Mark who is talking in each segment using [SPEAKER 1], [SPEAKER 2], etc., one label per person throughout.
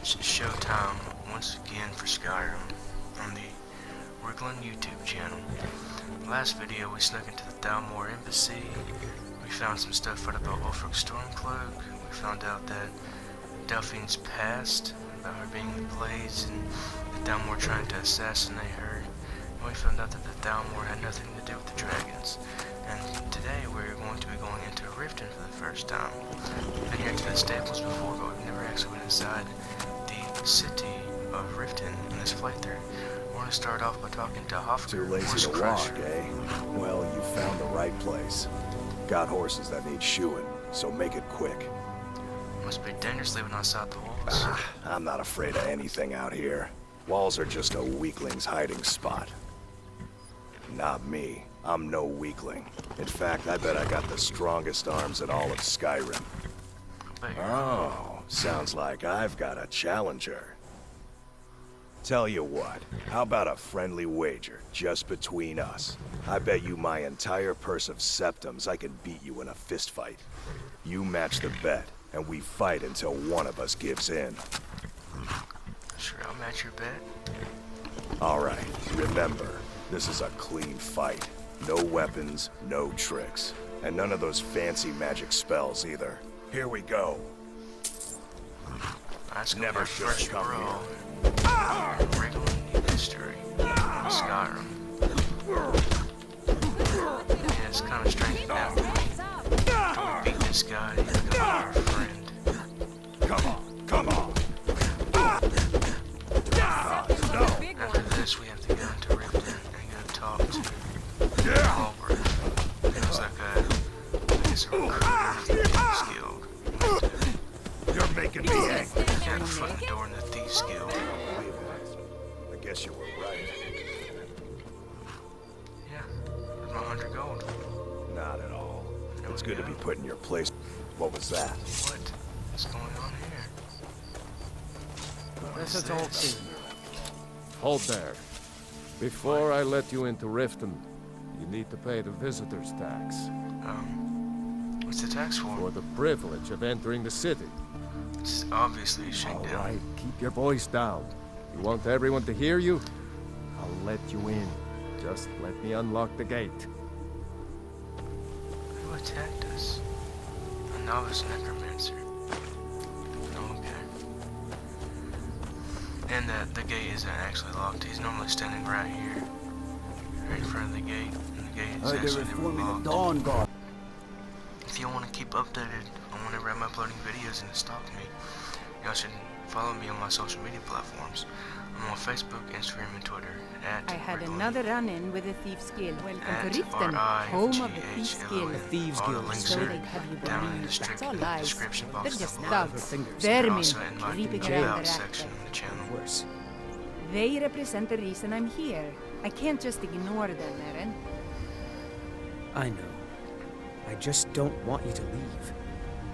[SPEAKER 1] It's showtime once again for Skyrim on the Righlon YouTube channel. Last video we snuck into the Thalmor embassy. We found some stuff out about Ulfric's Stormcloak. We found out that Delphine's past, about her being the Blades, and the Thalmor trying to assassinate her. And we found out that the Thalmor had nothing to do with the dragons. And today we're going to be going into Riften for the first time. We've been here to the stables before, but we've never actually went inside the city of Riften in this playthrough. We're going to start off by talking to Hofgar.
[SPEAKER 2] Too lazy to walk, eh? Well, you found the right place. Got horses that need shoeing, so make it quick.
[SPEAKER 1] Must be dangerous living outside the walls.
[SPEAKER 2] I'm not afraid of anything out here. Walls are just a weakling's hiding spot. Not me. I'm no weakling. In fact, I bet I got the strongest arms in all of Skyrim. Oh, sounds like I've got a challenger. Tell you what, how about a friendly wager, just between us? I bet you my entire purse of septums I can beat you in a fistfight. You match the bet, and we fight until one of us gives in.
[SPEAKER 1] Sure, I'll match your bet.
[SPEAKER 2] Alright, remember, this is a clean fight. No weapons, no tricks. And none of those fancy magic spells either. Here we go.
[SPEAKER 1] That's
[SPEAKER 2] Never should have come here.
[SPEAKER 1] Righlon history on Skyrim. Yeah, it's kind of strange now. Don't we beat this guy, he's gonna be our friend.
[SPEAKER 2] Come on, come on. No.
[SPEAKER 1] After this, we have to go into Riften and go talk to Oliver. Feels like he's a recruiter of the Thieves Guild.
[SPEAKER 2] You're making me angry.
[SPEAKER 1] Got a foot in the door in the Thieves Guild.
[SPEAKER 2] I guess you were right.
[SPEAKER 1] Yeah, there's my 100 gold.
[SPEAKER 2] Not at all. It's good to be put in your place. What was that?
[SPEAKER 1] What's going on here?
[SPEAKER 3] This is all clear. Hold there. Before I let you into Riften, you need to pay the visitor's tax.
[SPEAKER 1] What's the tax for?
[SPEAKER 3] For the privilege of entering the city.
[SPEAKER 1] It's obviously a shakedown.
[SPEAKER 3] All right, keep your voice down. You want everyone to hear you? I'll let you in. Just let me unlock the gate.
[SPEAKER 1] Who attacked us? A novice necromancer. Okay. And the gate isn't actually locked. He's normally standing right here. Right in front of the gate. And the gate is actually never locked. If you want to keep updated on whenever I'm uploading videos and stalk me, y'all should follow me on my social media platforms. I'm on Facebook, Instagram, and Twitter at
[SPEAKER 4] I had
[SPEAKER 1] Righlon.
[SPEAKER 4] another run-in with the Thieves Guild. Welcome
[SPEAKER 1] At
[SPEAKER 4] to Riften, home of the
[SPEAKER 1] RIGHLON.
[SPEAKER 4] Thieves Guild.
[SPEAKER 1] The
[SPEAKER 5] Thieves
[SPEAKER 1] All the
[SPEAKER 5] Guild.
[SPEAKER 1] links
[SPEAKER 4] So
[SPEAKER 1] are
[SPEAKER 4] they'd have you
[SPEAKER 1] down in the
[SPEAKER 4] believe that's all
[SPEAKER 1] description
[SPEAKER 4] lies.
[SPEAKER 1] box
[SPEAKER 4] They're just
[SPEAKER 1] down below.
[SPEAKER 4] thugs,
[SPEAKER 1] And
[SPEAKER 4] vermin,
[SPEAKER 1] also in my
[SPEAKER 4] creeping
[SPEAKER 1] about
[SPEAKER 4] around their
[SPEAKER 1] section
[SPEAKER 4] actor.
[SPEAKER 1] of the channel.
[SPEAKER 5] Worse.
[SPEAKER 4] They represent the reason I'm here. I can't just ignore them, Eren.
[SPEAKER 5] I know. I just don't want you to leave.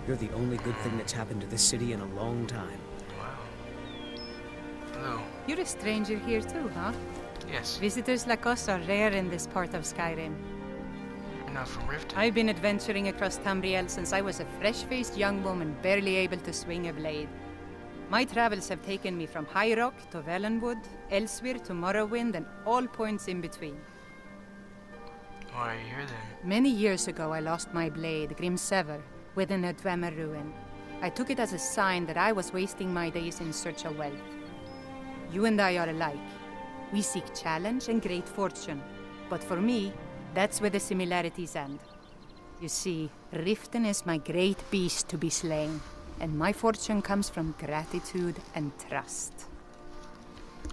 [SPEAKER 5] You're the only good thing that's happened to this city in a long time.
[SPEAKER 1] Wow. Hello.
[SPEAKER 4] You're a stranger here too, huh?
[SPEAKER 1] Yes.
[SPEAKER 4] Visitors like us are rare in this part of Skyrim.
[SPEAKER 1] You're not from Riften.
[SPEAKER 4] I've been adventuring across Tamriel since I was a fresh-faced young woman barely able to swing a blade. My travels have taken me from High Rock to Valenwood, Elsewhere to Morrowind, and all points in between.
[SPEAKER 1] Why are you here then?
[SPEAKER 4] Many years ago, I lost my blade, Grimsever, within a Dwemer ruin. I took it as a sign that I was wasting my days in search of wealth. You and I are alike. We seek challenge and great fortune. But for me, that's where the similarities end. You see, Riften is my great beast to be slain, and my fortune comes from gratitude and trust.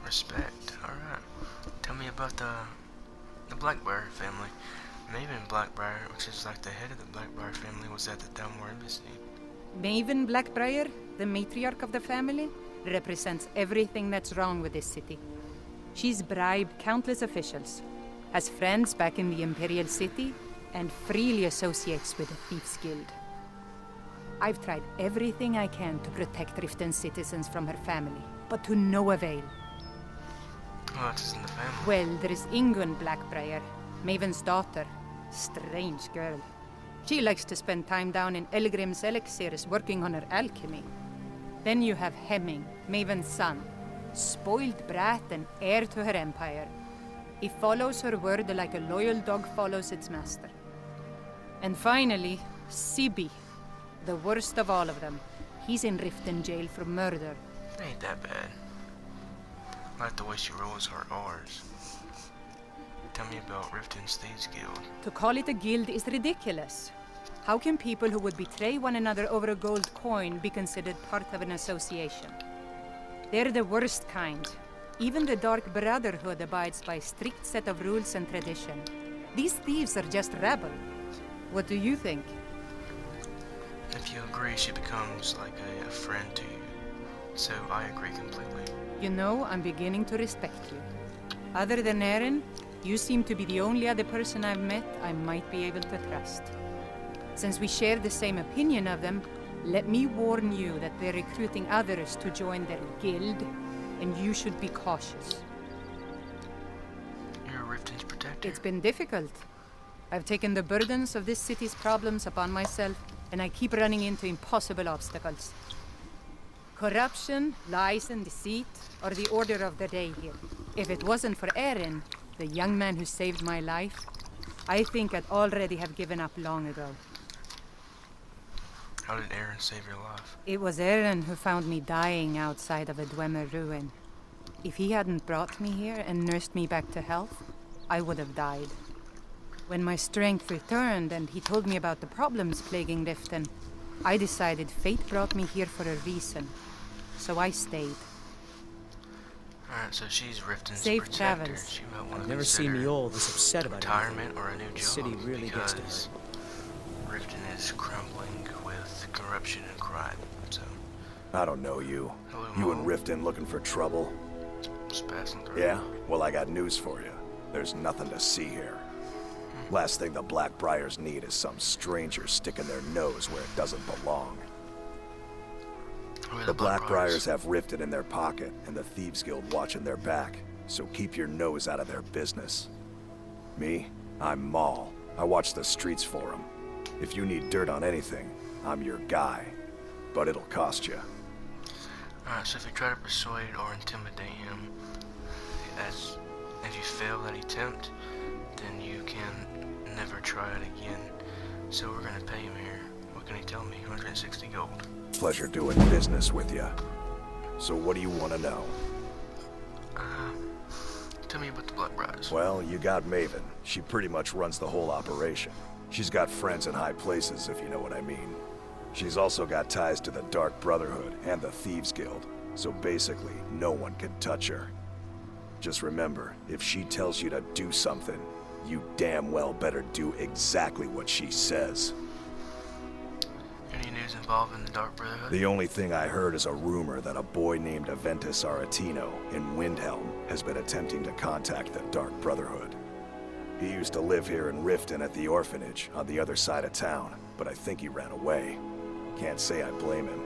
[SPEAKER 1] Respect. Alright. Tell me about the Blackbriar family. Maven Blackbriar, which is like the head of the Blackbriar family, was at the Thalmor embassy.
[SPEAKER 4] Maven Blackbriar, the matriarch of the family, represents everything that's wrong with this city. She's bribed countless officials, has friends back in the Imperial City, and freely associates with the Thieves Guild. I've tried everything I can to protect Riften's citizens from her family, but to no avail.
[SPEAKER 1] Oh, it's in the family.
[SPEAKER 4] Well, there is Ingun Blackbriar, Maven's daughter. Strange girl. She likes to spend time down in Elgrim's elixirs working on her alchemy. Then you have Hemming, Maven's son. Spoiled brat and heir to her empire. He follows her word like a loyal dog follows its master. And finally, Sibi, the worst of all of them. He's in Riften jail for murder.
[SPEAKER 1] Ain't that bad. I like the way she rolls her R's. Tell me about Riften's Thieves Guild.
[SPEAKER 4] To call it a guild is ridiculous. How can people who would betray one another over a gold coin be considered part of an association? They're the worst kind. Even the Dark Brotherhood abides by a strict set of rules and tradition. These thieves are just rabble. What do you think?
[SPEAKER 1] If you agree, she becomes like a friend to you. So I agree completely.
[SPEAKER 4] You know, I'm beginning to respect you. Other than Eren, you seem to be the only other person I've met I might be able to trust. Since we share the same opinion of them, let me warn you that they're recruiting others to join their guild, and you should be cautious.
[SPEAKER 1] You're Riften's protector.
[SPEAKER 4] It's been difficult. I've taken the burdens of this city's problems upon myself, and I keep running into impossible obstacles. Corruption, lies and deceit are the order of the day here. If it wasn't for Eren, the young man who saved my life, I think I'd already have given up long ago.
[SPEAKER 1] How did Eren save your life?
[SPEAKER 4] It was Eren who found me dying outside of a Dwemer ruin. If he hadn't brought me here and nursed me back to health, I would have died. When my strength returned and he told me about the problems plaguing Riften, I decided fate brought me here for a reason. So I stayed.
[SPEAKER 1] Alright, so she's Riften's
[SPEAKER 4] Safe
[SPEAKER 1] protector.
[SPEAKER 4] travels.
[SPEAKER 1] She might want to
[SPEAKER 5] Never seen
[SPEAKER 1] consider
[SPEAKER 5] Mjolnir this upset about
[SPEAKER 1] retirement or a new job.
[SPEAKER 5] The city really gets to
[SPEAKER 1] because Riften is crumbling with corruption and crime. So
[SPEAKER 2] I don't know you.
[SPEAKER 1] hello,
[SPEAKER 2] You and
[SPEAKER 1] Mom.
[SPEAKER 2] Riften looking for trouble?
[SPEAKER 1] Just passing through.
[SPEAKER 2] Yeah? Well, I got news for you. There's nothing to see here. Last thing the Blackbriars need is some stranger sticking their nose where it doesn't belong.
[SPEAKER 1] Who are
[SPEAKER 2] The
[SPEAKER 1] Blackbriars?
[SPEAKER 2] Blackbriars have Riften in their pocket, and the Thieves Guild watching their back, so keep your nose out of their business. Me? I'm Maul. I watch the streets for them. If you need dirt on anything, I'm your guy. But it'll cost you.
[SPEAKER 1] Alright, so if you try to persuade or intimidate him, as if you fail that attempt, then you can never try it again. So we're gonna pay him here. What can he tell me? 160 gold.
[SPEAKER 2] Pleasure doing business with you. So what do you want to know?
[SPEAKER 1] Tell me about the Blackbriars.
[SPEAKER 2] Well, you got Maven. She pretty much runs the whole operation. She's got friends in high places, if you know what I mean. She's also got ties to the Dark Brotherhood and the Thieves Guild, so basically, no one can touch her. Just remember, if she tells you to do something, you damn well better do exactly what she says.
[SPEAKER 1] Any news involving the Dark Brotherhood?
[SPEAKER 2] The only thing I heard is a rumor that a boy named Aventus Aretino in Windhelm has been attempting to contact the Dark Brotherhood. He used to live here in Riften at the orphanage on the other side of town, but I think he ran away. Can't say I blame him.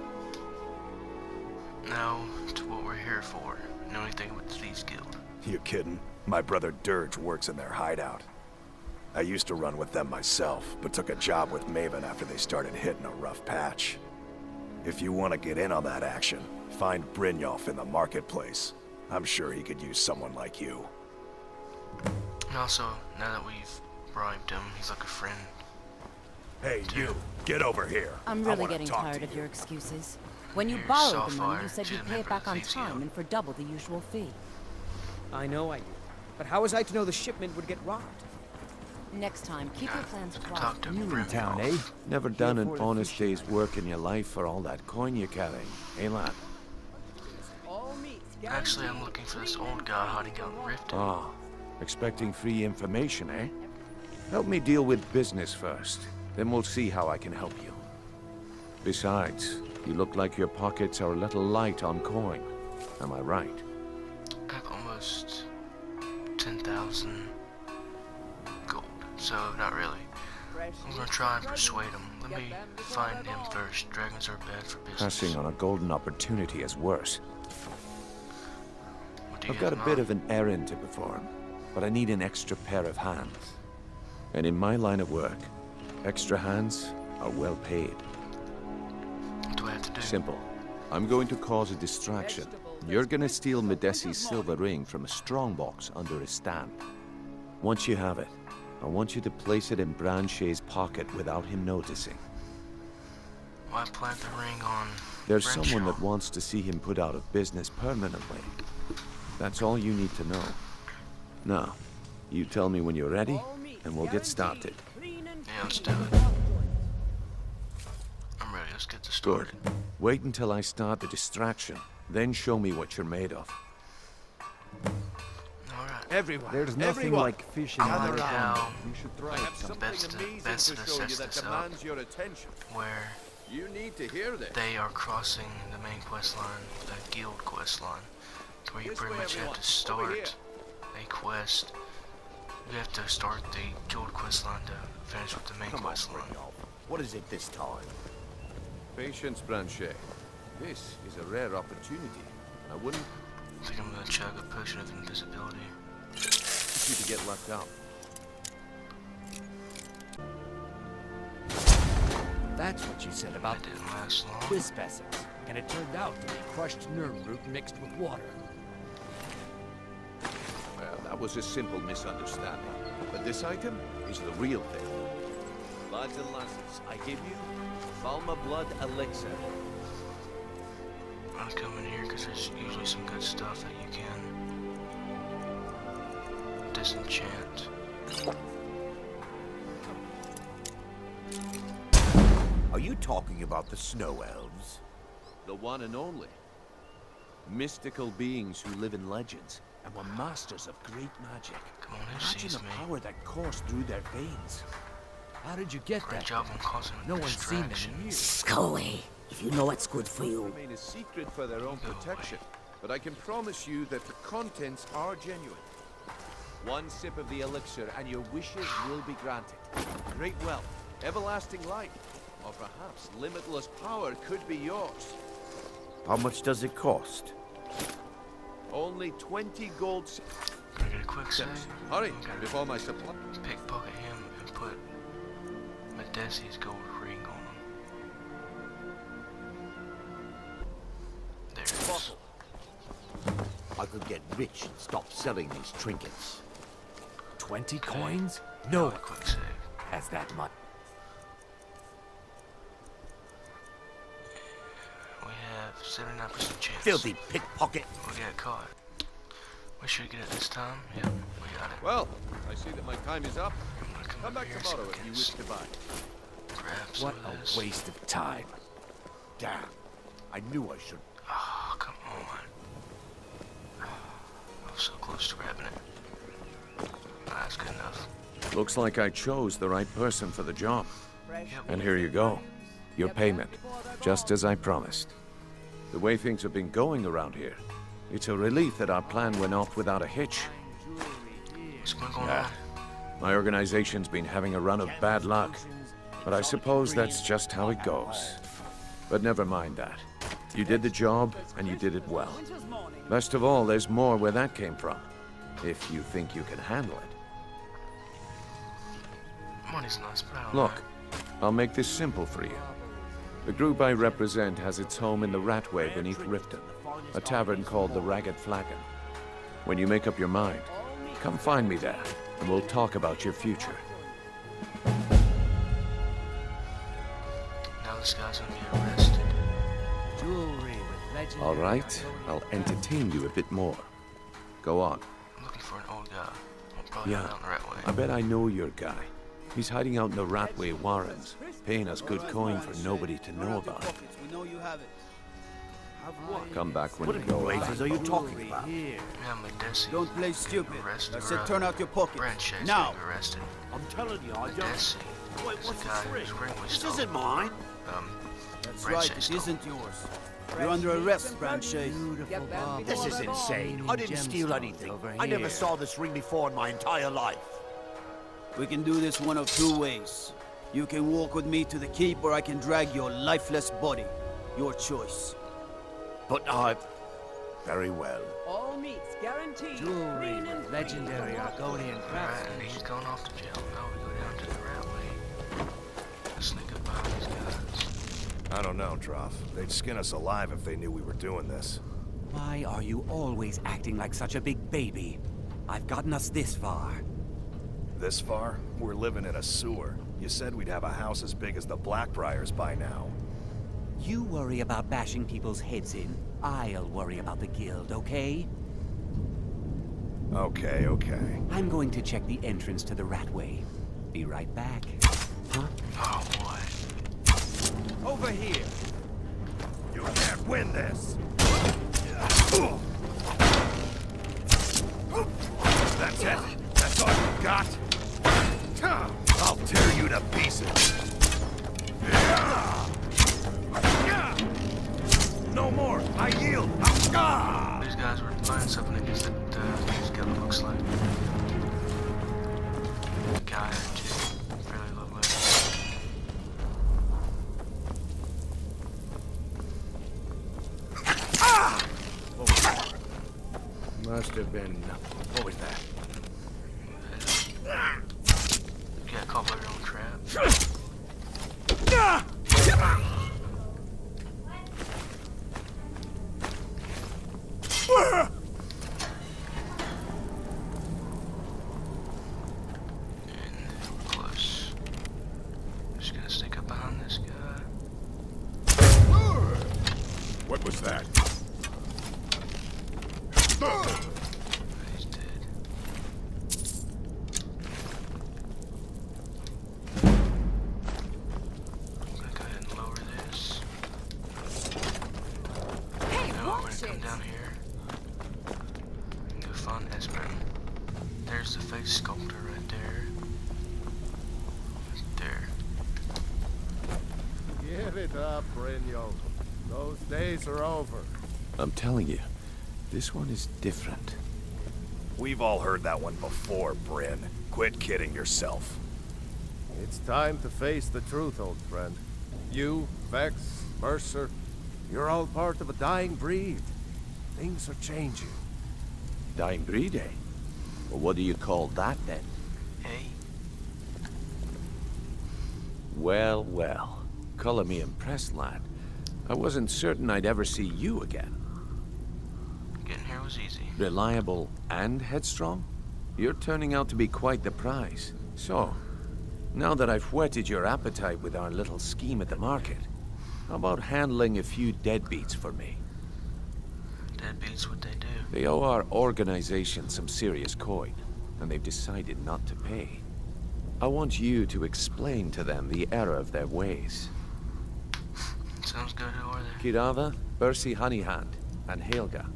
[SPEAKER 1] Now, to what we're here for. Know anything about the Thieves Guild?
[SPEAKER 2] You kidding? My brother Dirge works in their hideout. I used to run with them myself, but took a job with Maven after they started hitting a rough patch. If you want to get in on that action, find Brynjolf in the marketplace. I'm sure he could use someone like you.
[SPEAKER 1] And also, now that we've bribed him, he's like a friend.
[SPEAKER 2] Hey, you! Get over here!
[SPEAKER 6] I'm
[SPEAKER 2] I
[SPEAKER 6] really
[SPEAKER 2] wanna
[SPEAKER 6] getting
[SPEAKER 2] talk
[SPEAKER 6] tired
[SPEAKER 2] to
[SPEAKER 6] of
[SPEAKER 2] you.
[SPEAKER 6] your excuses. When you
[SPEAKER 1] You're
[SPEAKER 6] borrowed the
[SPEAKER 1] Sapphire.
[SPEAKER 6] money, you said
[SPEAKER 1] She's
[SPEAKER 6] you'd
[SPEAKER 1] a
[SPEAKER 6] pay it
[SPEAKER 1] member
[SPEAKER 6] back
[SPEAKER 1] of
[SPEAKER 6] on
[SPEAKER 1] Thieves
[SPEAKER 6] time
[SPEAKER 1] Guild.
[SPEAKER 6] and for double the usual fee.
[SPEAKER 5] I know I do. But how was I to know the shipment would get robbed?
[SPEAKER 6] Next time, keep your plans
[SPEAKER 1] Talk
[SPEAKER 6] quiet.
[SPEAKER 1] to
[SPEAKER 3] New in
[SPEAKER 1] Brynjolf.
[SPEAKER 3] town, eh? Never done an honest day's work in your life for all that coin you're carrying, eh, lad?
[SPEAKER 1] Actually, I'm looking for this old guy hiding out in Riften.
[SPEAKER 3] Ah, expecting free information, eh? Help me deal with business first, then we'll see how I can help you. Besides, you look like your pockets are a little light on coin. Am I right?
[SPEAKER 1] I have almost 10,000 gold, so not really. I'm gonna try and persuade him. Let me find him first. Dragons are bad for business.
[SPEAKER 3] Passing on a golden opportunity is worse.
[SPEAKER 1] What do you
[SPEAKER 3] I've got a
[SPEAKER 1] have
[SPEAKER 3] bit
[SPEAKER 1] in
[SPEAKER 3] of an errand to perform, but I need an extra pair of hands. And in my line of work, extra hands are well paid.
[SPEAKER 1] mind? What do I have to do?
[SPEAKER 3] Simple. I'm going to cause a distraction. You're gonna steal Medesi's silver ring from a strongbox under his stand. Once you have it, I want you to place it in Branchet's pocket without him noticing.
[SPEAKER 1] Why plant the ring on
[SPEAKER 3] There's
[SPEAKER 1] Brenshaw?
[SPEAKER 3] someone that wants to see him put out of business permanently. That's all you need to know. Now, you tell me when you're ready, and we'll get started.
[SPEAKER 1] Yeah, let's do it. I'm ready, let's get this started.
[SPEAKER 3] Good. Wait until I start the distraction, then show me what you're made of.
[SPEAKER 1] Alright.
[SPEAKER 7] Everyone.
[SPEAKER 8] There's nothing like fishing
[SPEAKER 1] I
[SPEAKER 8] on
[SPEAKER 1] like
[SPEAKER 8] the
[SPEAKER 1] how
[SPEAKER 3] You should try
[SPEAKER 7] I have something amazing to show you that demands your attention.
[SPEAKER 1] where
[SPEAKER 7] You need to hear this.
[SPEAKER 1] they are crossing the main quest line, the guild quest line, where you
[SPEAKER 7] This
[SPEAKER 1] pretty
[SPEAKER 7] way,
[SPEAKER 1] much have
[SPEAKER 7] everyone.
[SPEAKER 1] to
[SPEAKER 7] Over here.
[SPEAKER 1] start a quest. You have to start the guild quest line to finish with the main quest line.
[SPEAKER 8] What is it this time?
[SPEAKER 3] Patience, Branchet. This is a rare opportunity. I wouldn't
[SPEAKER 1] I think I'm gonna chug a potion of invisibility.
[SPEAKER 3] want you to get left out.
[SPEAKER 9] That's what you said about
[SPEAKER 1] That didn't last long.
[SPEAKER 9] this vessel. And it turned out to be crushed nerve root mixed with water.
[SPEAKER 3] Well, that was a simple misunderstanding. But this item is the real thing.
[SPEAKER 8] Lads and lasses, I give you Balma Blood Elixir.
[SPEAKER 1] I'm gonna come in here because there's usually some good stuff that you can disenchant.
[SPEAKER 8] Are you talking about the snow elves?
[SPEAKER 3] The one and only. Mystical beings who live in legends and were masters of great magic.
[SPEAKER 1] Come on, who
[SPEAKER 8] Imagine
[SPEAKER 1] sees
[SPEAKER 8] the
[SPEAKER 1] me?
[SPEAKER 8] power that coursed through their veins.
[SPEAKER 9] How did you get
[SPEAKER 1] Great
[SPEAKER 9] that?
[SPEAKER 1] job on causing a
[SPEAKER 9] No one's seen them
[SPEAKER 1] distraction.
[SPEAKER 9] in years.
[SPEAKER 10] Go away, if you know what's good for you.
[SPEAKER 3] Remain a secret for their own
[SPEAKER 1] Go
[SPEAKER 3] protection. But I can promise you that the contents are genuine. One sip of the elixir and your wishes will be granted. Great wealth, everlasting life, or perhaps limitless power could be yours.
[SPEAKER 8] How much does it cost?
[SPEAKER 3] Only 20 gold s-
[SPEAKER 1] Can I get a quick save?
[SPEAKER 3] Hurry,
[SPEAKER 1] Okay.
[SPEAKER 3] before my supply.
[SPEAKER 1] Pickpocket him and put Medesi's gold ring on him. There it is.
[SPEAKER 8] I could get rich and stop selling these trinkets.
[SPEAKER 9] 20 coins?
[SPEAKER 1] Now
[SPEAKER 9] No
[SPEAKER 1] a quick save.
[SPEAKER 9] has that much.
[SPEAKER 1] We have 79% chance.
[SPEAKER 8] Filthy pickpocket!
[SPEAKER 1] We got caught. We should get it this time. Yep, we got it.
[SPEAKER 3] Well, I see that my time is up.
[SPEAKER 1] I'm gonna come
[SPEAKER 3] Come
[SPEAKER 1] over
[SPEAKER 3] back
[SPEAKER 1] here and
[SPEAKER 3] tomorrow
[SPEAKER 1] see
[SPEAKER 3] if you
[SPEAKER 1] if
[SPEAKER 3] wish
[SPEAKER 1] we
[SPEAKER 3] to buy.
[SPEAKER 1] can grab some
[SPEAKER 9] What
[SPEAKER 1] of this.
[SPEAKER 9] a waste of time.
[SPEAKER 8] Damn. I knew I should.
[SPEAKER 1] Oh, come on. I was so close to grabbing it. That's good enough.
[SPEAKER 3] Looks like I chose the right person for the job.
[SPEAKER 1] Yep.
[SPEAKER 3] And here you go. Your payment, just as I promised. The way things have been going around here, it's a relief that our plan went off without a hitch.
[SPEAKER 1] What's been going
[SPEAKER 3] Yeah.
[SPEAKER 1] on?
[SPEAKER 3] My organization's been having a run of bad luck, but I suppose that's just how it goes. But never mind that. You did the job, and you did it well. Best of all, there's more where that came from, if you think you can handle it.
[SPEAKER 1] Money's nice, but I don't
[SPEAKER 3] Look,
[SPEAKER 1] know.
[SPEAKER 3] I'll make this simple for you. The group I represent has its home in the Ratway beneath Riften, a tavern called the Ragged Flagon. When you make up your mind, come find me there, and we'll talk about your future.
[SPEAKER 1] Now this guy's gonna be arrested.
[SPEAKER 9] Jewelry with legendary.
[SPEAKER 3] All right, I'll entertain you a bit more. Go on.
[SPEAKER 1] I'm looking for an old guy. I'm probably
[SPEAKER 3] Yeah,
[SPEAKER 1] not out the right way.
[SPEAKER 3] I bet I know your guy. He's hiding out in the Ratway Warrens, paying us good coin for nobody to know about.
[SPEAKER 11] We know you have it.
[SPEAKER 3] Come back when
[SPEAKER 8] What
[SPEAKER 3] you
[SPEAKER 8] in
[SPEAKER 3] go.
[SPEAKER 8] blazes are you talking about?
[SPEAKER 9] Here.
[SPEAKER 1] Yeah, Medesi.
[SPEAKER 11] Don't play stupid.
[SPEAKER 1] Arrested
[SPEAKER 11] I said
[SPEAKER 1] or,
[SPEAKER 11] turn out your pockets.
[SPEAKER 1] Branchet's
[SPEAKER 11] Now.
[SPEAKER 1] gonna be arrested.
[SPEAKER 8] I'm telling you, I don't.
[SPEAKER 1] Medesi
[SPEAKER 8] Wait,
[SPEAKER 1] is
[SPEAKER 8] what's
[SPEAKER 1] the
[SPEAKER 8] the
[SPEAKER 1] guy
[SPEAKER 8] trick?
[SPEAKER 1] whose ring we
[SPEAKER 8] This
[SPEAKER 1] stole.
[SPEAKER 8] isn't mine.
[SPEAKER 11] That's
[SPEAKER 1] Branchet
[SPEAKER 11] right, it
[SPEAKER 1] stole.
[SPEAKER 11] isn't yours. You're under arrest, Branchet.
[SPEAKER 9] Beautiful baubles.
[SPEAKER 8] This is insane. I didn't steal
[SPEAKER 9] Gemstones
[SPEAKER 8] anything.
[SPEAKER 9] over
[SPEAKER 8] I never
[SPEAKER 9] here.
[SPEAKER 8] saw this ring before in my entire life.
[SPEAKER 11] We can do this one of two ways. You can walk with me to the keep, or I can drag your lifeless body. Your choice.
[SPEAKER 8] But I... Very well.
[SPEAKER 10] All meats guaranteed.
[SPEAKER 9] Jewelry with legendary Argonian
[SPEAKER 1] Alright,
[SPEAKER 9] craftsmanship.
[SPEAKER 1] and he's going off to jail. Now we go down to the railway. Let's sneak up behind these guys.
[SPEAKER 2] I don't know, Droff. They'd skin us alive if they knew we were doing this.
[SPEAKER 12] Why are you always acting like such a big baby? I've gotten us this far.
[SPEAKER 2] This far? We're living in a sewer. You said we'd have a house as big as the Blackbriars by now.
[SPEAKER 12] You worry about bashing people's heads in. I'll worry about the guild, okay?
[SPEAKER 2] Okay, okay.
[SPEAKER 12] I'm going to check the entrance to the Ratway. Be right back. Huh?
[SPEAKER 1] Oh, boy.
[SPEAKER 7] Over here!
[SPEAKER 2] You can't win this! That's it? That's all you got? I'll tear you to pieces! No more! I yield!
[SPEAKER 1] These guys were playing something against the Thieves Guild, it looks like. The guy had two fairly low levels.
[SPEAKER 3] Must have been... What was that?
[SPEAKER 1] You got caught by your own trap. Close. Just gonna stick up behind this guy.
[SPEAKER 2] What was that?
[SPEAKER 1] He's dead. I'm gonna go ahead and lower this.
[SPEAKER 6] Hey,
[SPEAKER 1] Now we're
[SPEAKER 6] watch
[SPEAKER 1] gonna come
[SPEAKER 6] it!
[SPEAKER 1] down here and go find Esbern. There's the face sculptor right there. Right there.
[SPEAKER 7] Give it up, Brynjolf. Those days are over.
[SPEAKER 3] I'm telling you, this one is different.
[SPEAKER 2] We've all heard that one before, Bryn. Quit kidding yourself.
[SPEAKER 7] It's time to face the truth, old friend. You, Vex, Mercer, you're all part of a dying breed. Things are changing.
[SPEAKER 3] Dying breed, eh? Well, what do you call that, then?
[SPEAKER 1] Hey,
[SPEAKER 3] Well, well. Color me impressed, lad. I wasn't certain I'd ever see you again.
[SPEAKER 1] getting here was easy.
[SPEAKER 3] Reliable and headstrong? You're turning out to be quite the prize. So, now that I've whetted your appetite with our little scheme at the market, how about handling a few deadbeats for me?
[SPEAKER 1] Deadbeats what they do.
[SPEAKER 3] They owe our organization some serious coin, and they've decided not to pay. I want you to explain to them the error of their ways.
[SPEAKER 1] Sounds good, who are they?
[SPEAKER 3] Kirava, Bersi Honeyhand, and Helga.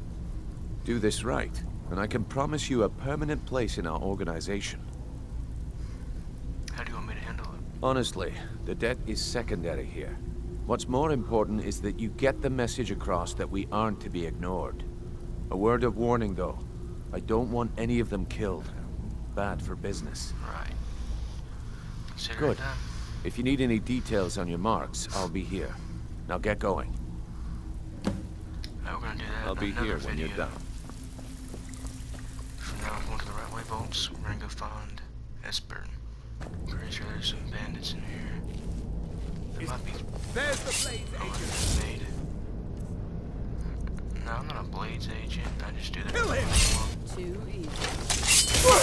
[SPEAKER 3] Do this right, and I can promise you a permanent place in our organization.
[SPEAKER 1] How do you want me to handle it?
[SPEAKER 3] Honestly, the debt is secondary here. What's more important is that you get the message across that we aren't to be ignored. A word of warning, though. I don't want any of them killed. Bad for business.
[SPEAKER 1] Right. Consider
[SPEAKER 3] Good.
[SPEAKER 1] it done.
[SPEAKER 3] If you need any details on your marks, I'll be here. Now get going.
[SPEAKER 1] Now we're gonna do that
[SPEAKER 3] I'll
[SPEAKER 1] in
[SPEAKER 3] be
[SPEAKER 1] another
[SPEAKER 3] here when
[SPEAKER 1] video.
[SPEAKER 3] you're done.
[SPEAKER 1] For now, I'm going to the right way vaults. We're gonna go find Esbern. Pretty sure there's some bandits in here. There might be.
[SPEAKER 7] There's the Blade
[SPEAKER 1] Made. No, I'm not a Blades agent. I just do that.
[SPEAKER 7] Kill him!
[SPEAKER 6] Too easy.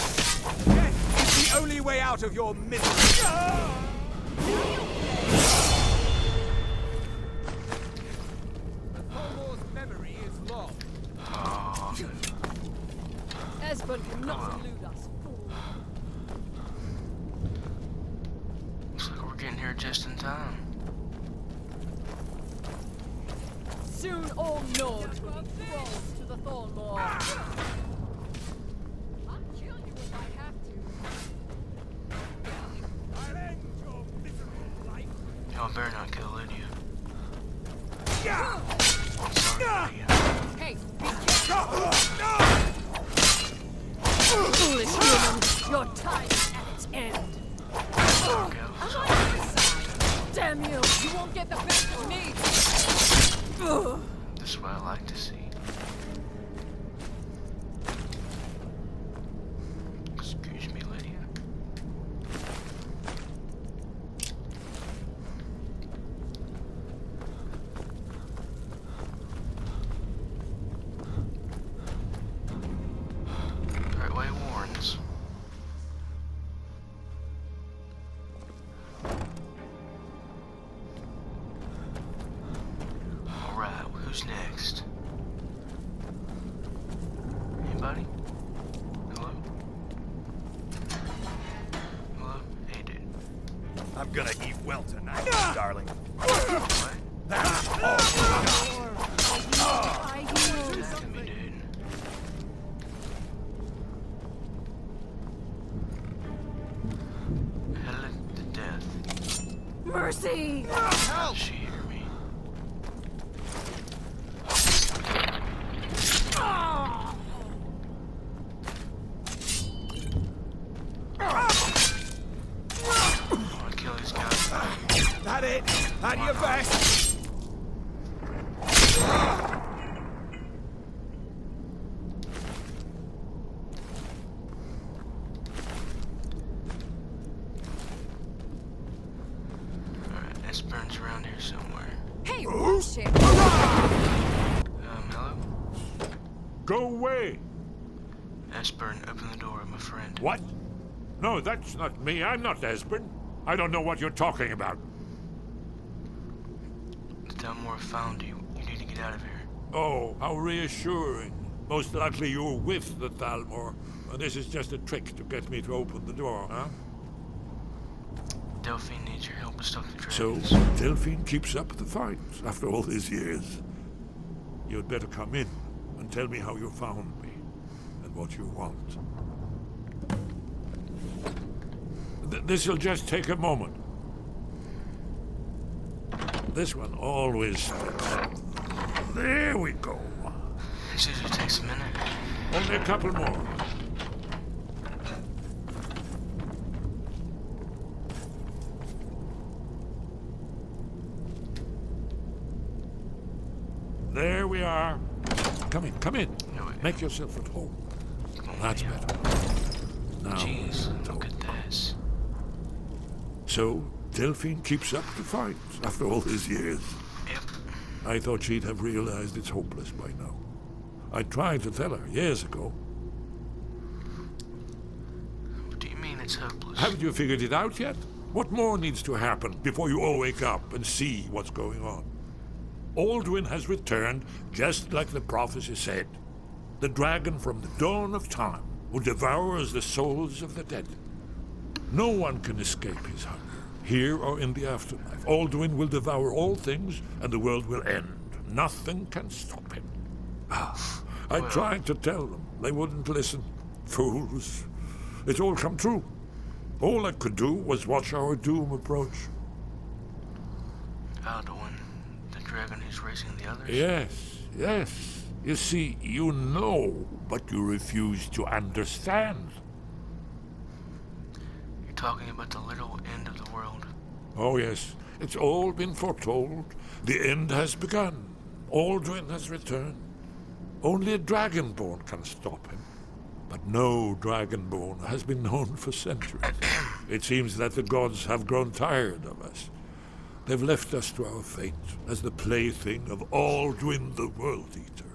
[SPEAKER 7] It's the only way out of your misery. The Thor's memory is lost.
[SPEAKER 1] Oh,
[SPEAKER 6] Esbern cannot elude us.
[SPEAKER 1] looks like we're getting here just in time.
[SPEAKER 6] Soon all Nords will be thralls to the Thornmoor. I'll kill you if I have to.
[SPEAKER 7] I'll end your miserable life.
[SPEAKER 1] Y'all better not kill Lydia.
[SPEAKER 7] Yeah!
[SPEAKER 1] I'm sorry, Lydia.
[SPEAKER 6] Hey, be careful! Foolish human, your time is at its end.
[SPEAKER 1] Okay,
[SPEAKER 6] Am I on your side? Damn you! You won't get the best of me! Ugh.
[SPEAKER 1] this is what I like to see. Who's next? Anybody? Hello? Hello? Hey, dude.
[SPEAKER 2] I'm gonna eat well tonight, darling.
[SPEAKER 1] What?
[SPEAKER 2] That's all.
[SPEAKER 1] Look at me, dude. Headed to death.
[SPEAKER 6] Mercy!
[SPEAKER 1] How'd she hear me? I'll kill these guys.
[SPEAKER 2] That it? How do you best?
[SPEAKER 1] Alright, Esbern's around here somewhere.
[SPEAKER 6] Hey, bullshit!
[SPEAKER 1] Hello?
[SPEAKER 13] Go away!
[SPEAKER 1] Esbern, open the door, I'm a friend.
[SPEAKER 13] What? No, that's not me. I'm not Esbern. I don't know what you're talking about.
[SPEAKER 1] The Thalmor found you. You need to get out of here.
[SPEAKER 13] Oh, how reassuring. Most likely you're with the Thalmor. And this is just a trick to get me to open the door, huh?
[SPEAKER 1] Delphine needs your help with Stalk the
[SPEAKER 13] So,
[SPEAKER 1] dragons.
[SPEAKER 13] Delphine keeps up the fight after all these years. You'd better come in and tell me how you found me and what you want. This'll just take a moment. This one always... There we go.
[SPEAKER 1] This usually takes a minute.
[SPEAKER 13] Only a couple more. There we are. Come in, come in.
[SPEAKER 1] No,
[SPEAKER 13] Make yourself at home. That's better. Now,
[SPEAKER 1] Jeez, look at this.
[SPEAKER 13] So, Delphine keeps up the fight after all these years.
[SPEAKER 1] Yep.
[SPEAKER 13] I thought she'd have realized it's hopeless by now. I tried to tell her years ago.
[SPEAKER 1] What do you mean it's hopeless?
[SPEAKER 13] Haven't you figured it out yet? What more needs to happen before you all wake up and see what's going on? Alduin has returned just like the prophecy said. The dragon from the dawn of time who devours the souls of the dead. No one can escape his hunger, here or in the afterlife. Alduin will devour all things, and the world will end. Nothing can stop him. I tried to tell them. They wouldn't listen. Fools. It's all come true. All I could do was watch our doom approach.
[SPEAKER 1] Alduin, the dragon who's raising the others?
[SPEAKER 13] Yes, yes. You see, you know, but you refuse to understand.
[SPEAKER 1] You're talking about the literal end of the world.
[SPEAKER 13] Oh, yes. It's all been foretold. The end has begun. Alduin has returned. Only a dragonborn can stop him. But no dragonborn has been known for centuries. It seems that the gods have grown tired of us. They've left us to our fate as the plaything of Alduin the World Eater.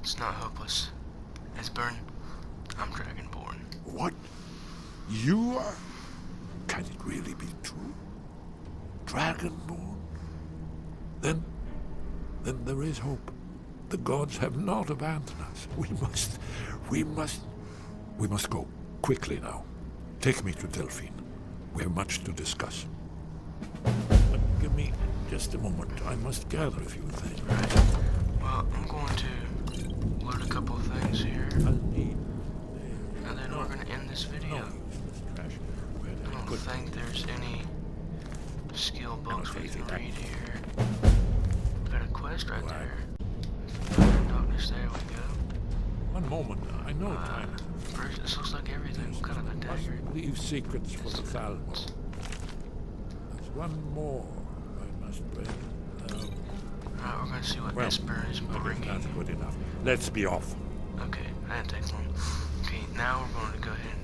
[SPEAKER 1] It's not hopeless. Esbern, I'm dragonborn.
[SPEAKER 13] What? You are? Can it really be true? Dragonborn? Then there is hope. The gods have not abandoned us. We must go. Quickly now. Take me to Delphine. We have much to discuss. Give me just a moment. I must gather a few things.
[SPEAKER 1] Right. Well, I'm going to load a couple of things here. And then we're going to end this video. I don't think there's any skill books we can read here. Got a quest right there. Darkness, there we go.
[SPEAKER 13] One moment. I know time.
[SPEAKER 1] First, this looks like everything. What kind of a dagger?
[SPEAKER 13] Leave secrets for the Thalmor. There's one more I must bring.
[SPEAKER 1] Alright, we're going to see what Esbern is bringing.
[SPEAKER 13] That's good enough. Let's be off.
[SPEAKER 1] Okay, that didn't take long. Okay, now we're going to go ahead and